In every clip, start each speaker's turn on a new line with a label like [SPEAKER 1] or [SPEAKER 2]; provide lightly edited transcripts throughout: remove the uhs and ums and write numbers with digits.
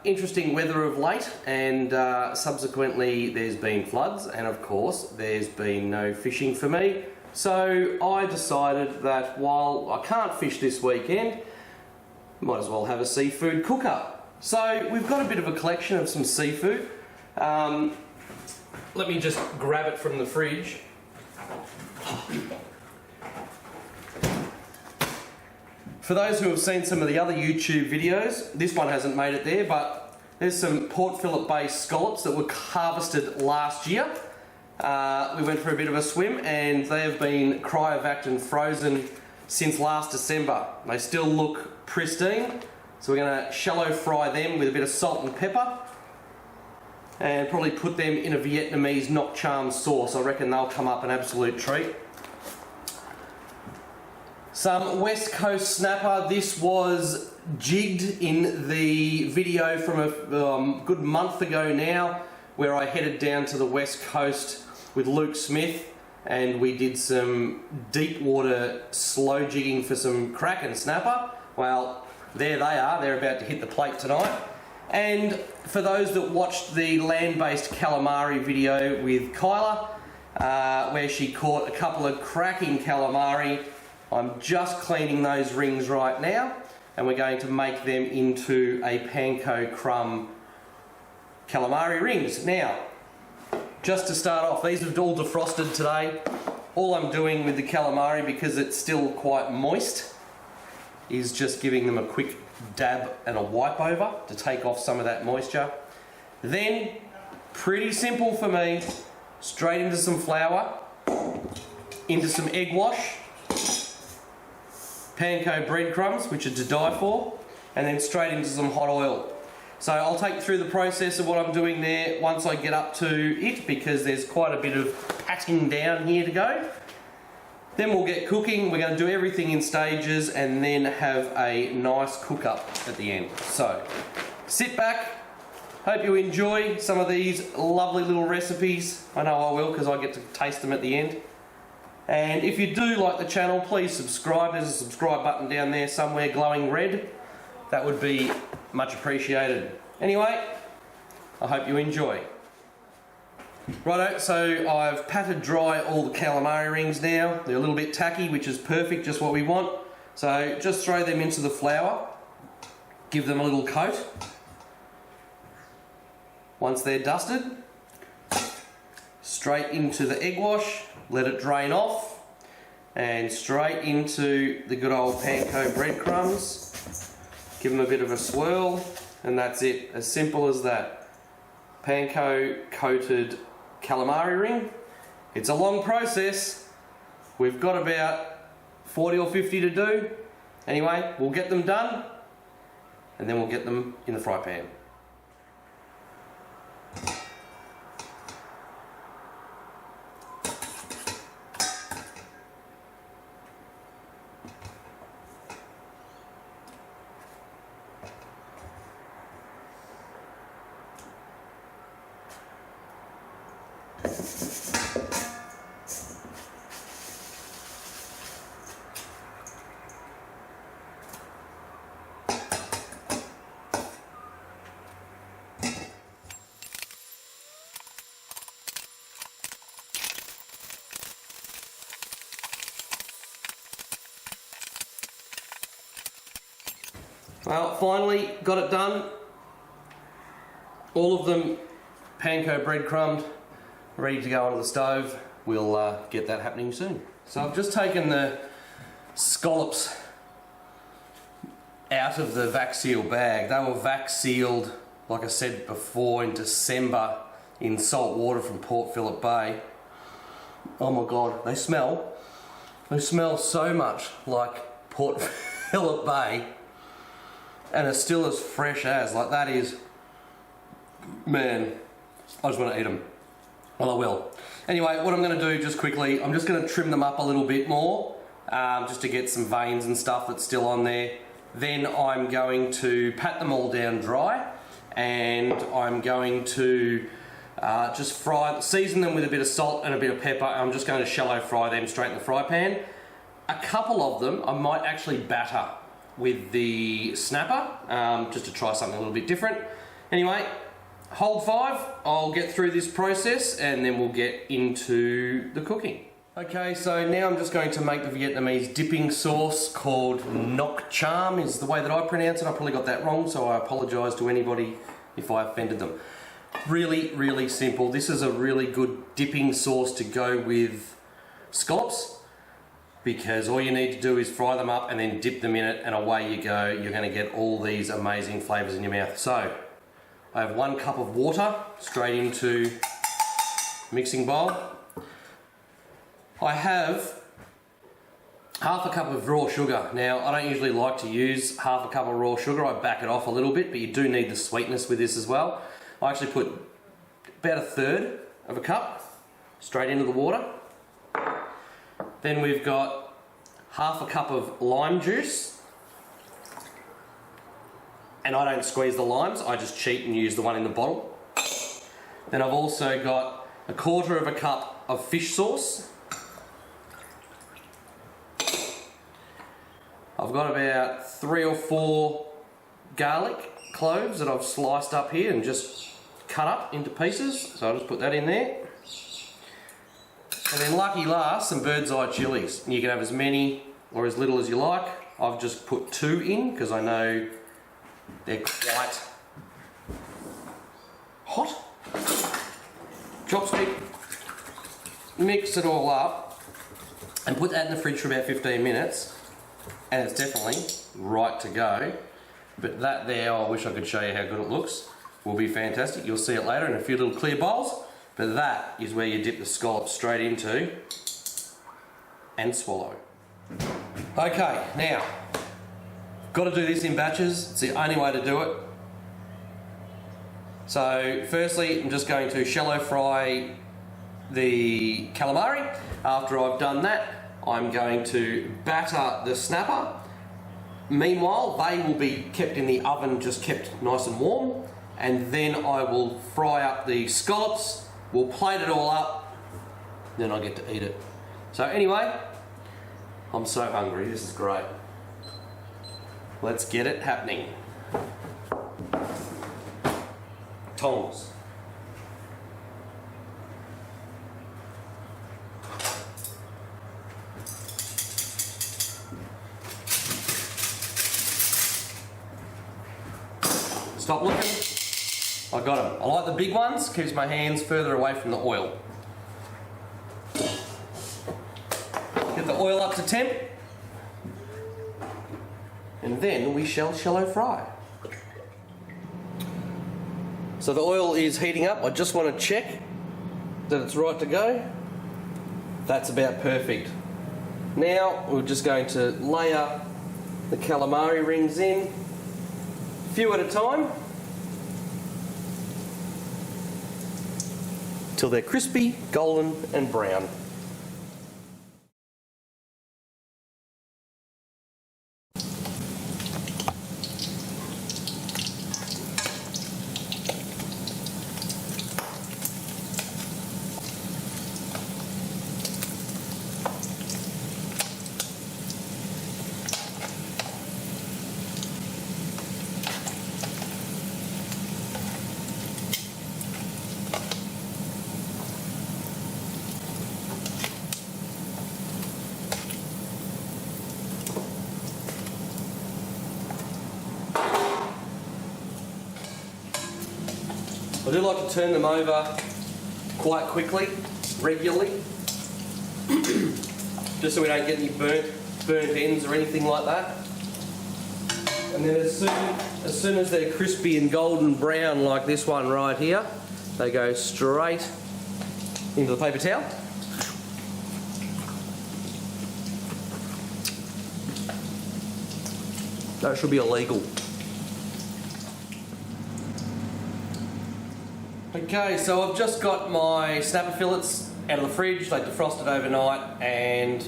[SPEAKER 1] interesting weather of late, and subsequently there's been floods, and of course there's been no fishing for me. So I decided that while I can't fish this weekend, might as well have a seafood cook-up. So we've got a bit of a collection of some seafood. Let me just grab it from the fridge. For those who have seen some of the other YouTube videos, this one hasn't made it there, but there's some Port Phillip Bay scallops that were harvested last year. We went for a bit of a swim and they have been cryovac and frozen since last December. They still look pristine, so we're going to shallow fry them with a bit of salt and pepper and probably put them in a Vietnamese nok cham sauce. I reckon they'll come up an absolute treat. Some West Coast snapper. This was jigged in the video from a good month ago now, where I headed down to the West Coast with Luke Smith and we did some deep water slow jigging for some kraken snapper. Well, there they are, they're about to hit the plate tonight. And for those that watched the land-based calamari video with Kyla, where she caught a couple of cracking calamari, I'm just cleaning those rings right now, and we're going to make them into a panko crumb calamari rings. Now, just to start off, these are all defrosted today. All I'm doing with the calamari, because it's still quite moist, is just giving them a quick dab and a wipe over to take off some of that moisture. Then, pretty simple for me, straight into some flour, into some egg wash, panko breadcrumbs, which are to die for, and then straight into some hot oil. So I'll take you through the process of what I'm doing there once I get up to it, because there's quite a bit of patting down here to go. Then we'll get cooking. We're going to do everything in stages and then have a nice cook up at the end. So sit back. Hope you enjoy some of these lovely little recipes. I know I will, because I get to taste them at the end. And if you do like the channel, please subscribe. There's a subscribe button down there somewhere glowing red. That would be much appreciated. Anyway, I hope you enjoy. Righto, so I've patted dry all the calamari rings now. They're a little bit tacky, which is perfect, just what we want. So just throw them into the flour, give them a little coat. Once they're dusted, straight into the egg wash, let it drain off, and straight into the good old panko breadcrumbs. Give them a bit of a swirl, and that's it. As simple as that. Panko coated calamari ring. It's a long process. We've got about 40 or 50 to do. Anyway, we'll get them done, and then we'll get them in the fry pan. Well, finally got it done. All of them panko breadcrumbed, ready to go onto the stove. We'll get that happening soon. So I've just taken the scallops out of the vac seal bag. They were vac sealed, like I said before, in December in salt water from Port Phillip Bay. Oh my God, they smell so much like Port Phillip Bay. And it's still as fresh as, like that is, man, I just want to eat them. Well, I will. Anyway, what I'm going to do just quickly, I'm just going to trim them up a little bit more, just to get some veins and stuff that's still on there. Then I'm going to pat them all down dry, and I'm going to just season them with a bit of salt and a bit of pepper. I'm just going to shallow fry them straight in the fry pan. A couple of them I might actually batter with the snapper, just to try something a little bit different. Anyway, hold 5, I'll get through this process and then we'll get into the cooking. Okay, so now I'm just going to make the Vietnamese dipping sauce called Ngoc Cham is the way that I pronounce it. I probably got that wrong, so I apologise to anybody if I offended them. Really, really simple. This is a really good dipping sauce to go with scallops, because all you need to do is fry them up and then dip them in it, and away you go. You're going to get all these amazing flavours in your mouth. So I have 1 cup of water straight into mixing bowl. I have half a cup of raw sugar. Now, I don't usually like to use half a cup of raw sugar. I back it off a little bit, but you do need the sweetness with this as well. I actually put about 1/3 of a cup straight into the water. Then we've got half a cup of lime juice. And I don't squeeze the limes, I just cheat and use the one in the bottle. Then I've also got 1/4 of a cup of fish sauce. I've got about 3 or 4 garlic cloves that I've sliced up here and just cut up into pieces, so I'll just put that in there. And then lucky last, some bird's eye chilies. You can have as many or as little as you like. I've just put 2 in because I know they're quite hot. Chopstick, mix it all up and put that in the fridge for about 15 minutes. And it's definitely right to go. But that there, I wish I could show you how good it looks, will be fantastic. You'll see it later in a few little clear bowls. But that is where you dip the scallops straight into and swallow. Okay, now, got to do this in batches. It's the only way to do it. So firstly, I'm just going to shallow fry the calamari. After I've done that, I'm going to batter the snapper. Meanwhile, they will be kept in the oven, just kept nice and warm. And then I will fry up the scallops. We'll plate it all up. Then I get to eat it. So anyway, I'm so hungry. This is great. Let's get it happening. Tongs. Stop looking. I got them. I like the big ones, keeps my hands further away from the oil. Get the oil up to temp. And then we shall shallow fry. So the oil is heating up. I just want to check that it's right to go. That's about perfect. Now we're just going to layer the calamari rings in, a few at a time, till they're crispy, golden and brown. I do like to turn them over quite quickly, regularly, just so we don't get any burnt ends or anything like that. And then as soon as they're crispy and golden brown like this one right here, they go straight into the paper towel. That should be illegal. Okay, so I've just got my snapper fillets out of the fridge. They defrosted overnight, and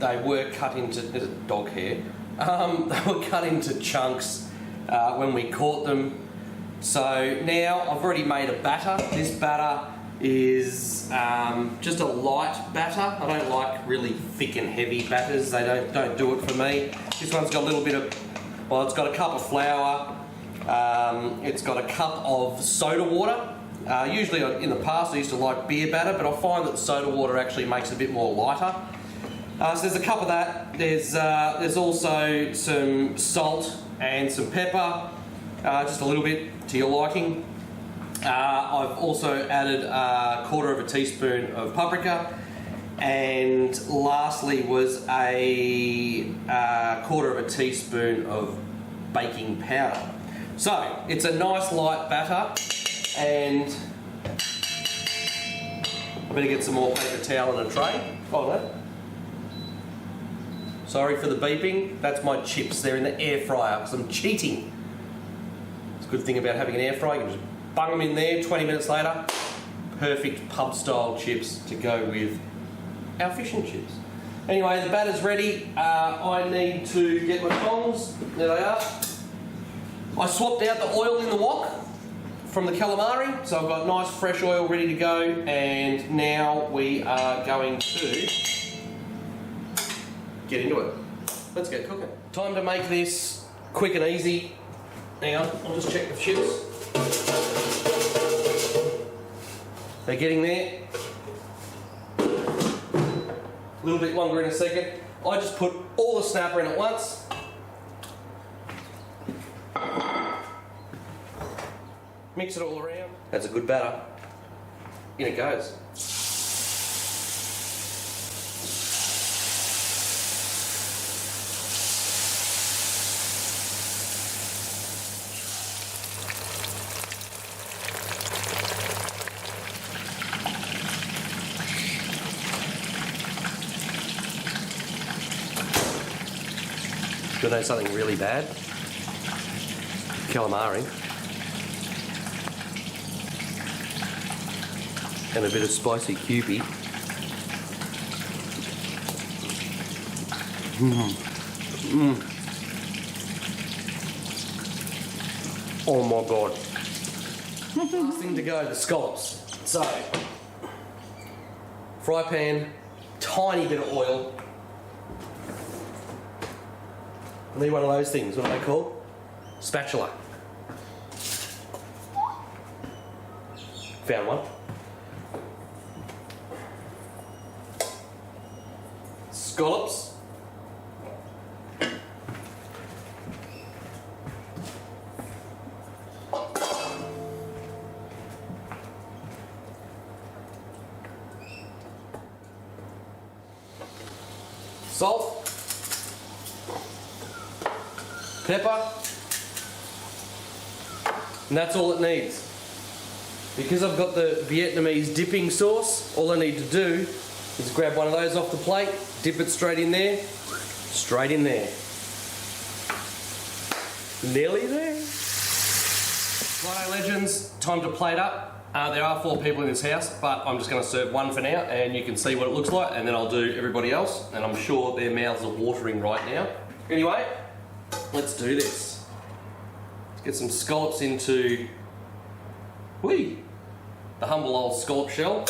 [SPEAKER 1] they were cut into dog hair. They were cut into chunks when we caught them. So now I've already made a batter. This batter is just a light batter. I don't like really thick and heavy batters. They don't do it for me. This one's got a little bit of, well, it's got a cup of flour, It's got a cup of soda water. Usually in the past I used to like beer batter, but I find that the soda water actually makes it a bit more lighter. So there's a cup of that. There's also some salt and some pepper, just a little bit to your liking. I've also added a quarter of a teaspoon of paprika, and lastly was a quarter of a teaspoon of baking powder. So it's a nice light batter, and I better get some more paper towel and a tray. Oh no. Sorry for the beeping, that's my chips. They're in the air fryer because I'm cheating. It's a good thing about having an air fryer, you can just bung them in there, 20 minutes later, perfect pub style chips to go with our fish and chips. Anyway, the batter's ready. I need to get my tongs. There they are. I swapped out the oil in the wok from the calamari, so I've got nice fresh oil ready to go, and now we are going to get into it. Let's get cooking. Time to make this quick and easy. Hang on, I'll just check the chips. They're getting there. A little bit longer in a second. I just put all the snapper in at once. Mix it all around. That's a good batter. In it goes. You know something really bad? Calamari. And a bit of spicy Kewpie. Oh my god. Last thing to go, the scallops. So, fry pan, tiny bit of oil. I need one of those things, what are they called? Spatula. Found one. Scallops. Salt. Pepper. And that's all it needs. Because I've got the Vietnamese dipping sauce, all I need to do is grab one of those off the plate, dip it straight in there, Nearly there. Righto legends, time to plate up. There are 4 people in this house, but I'm just going to serve one for now, and you can see what it looks like, and then I'll do everybody else, and I'm sure their mouths are watering right now. Anyway, let's do this. Let's get some scallops into the humble old scallop shell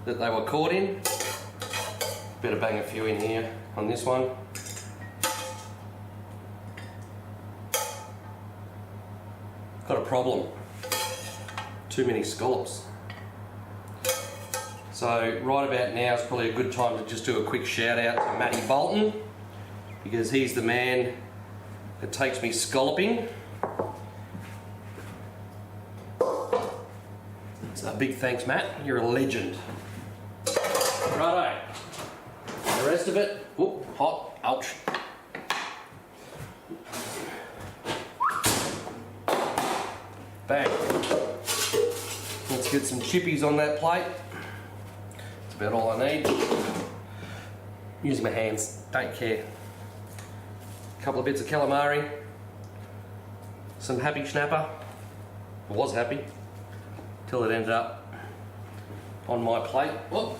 [SPEAKER 1] that they were caught in. Better bang a few in here on this one. Got a problem. Too many scallops. So right about now is probably a good time to just do a quick shout out to Matty Bolton, because he's the man that takes me scalloping. So big thanks, Matt. You're a legend. Righto. The rest of it, whoop, hot, ouch. Bang. Let's get some chippies on that plate. That's about all I need. Using my hands, don't care. A couple of bits of calamari. Some happy snapper. I was happy till it ended up on my plate. Whoop.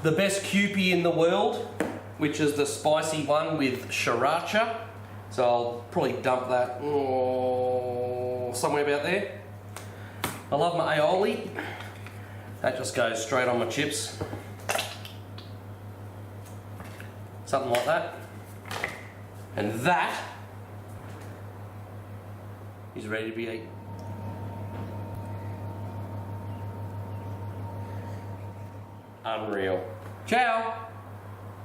[SPEAKER 1] The best Kewpie in the world, which is the spicy one with sriracha. So I'll probably dump that somewhere about there. I love my aioli. That just goes straight on my chips. Something like that. And that is ready to be eaten. Unreal. Ciao!